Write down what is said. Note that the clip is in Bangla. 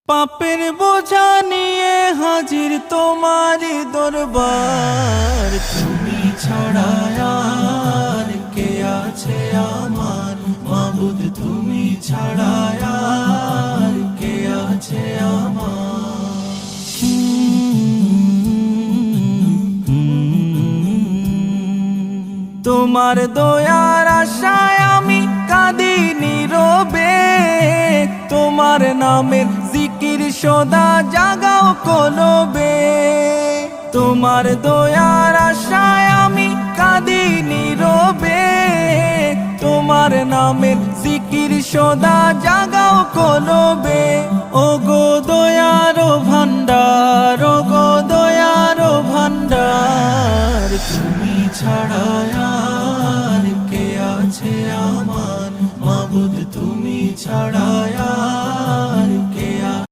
পাপের বোঝা নিয়ে হাজির তোমার দরবার, তুমি ছাড়া আর কে আছে আমার মাবুদ, তুমি ছাড়া আর কে আছে আমার। তোমার দয়ার আশায় আমি কাঁদি নীরবে, তোমার নামের জিকির সদা জাগাও কলবে। তোমার দয়ার আশায় আমি কাঁদি নীরবে, তোমার নামের জিকির সদা জাগাও কলবে। ও গো দয়ার ভান্ডার, ও গো দয়ার ভান্ডার, তুমি ছাড়া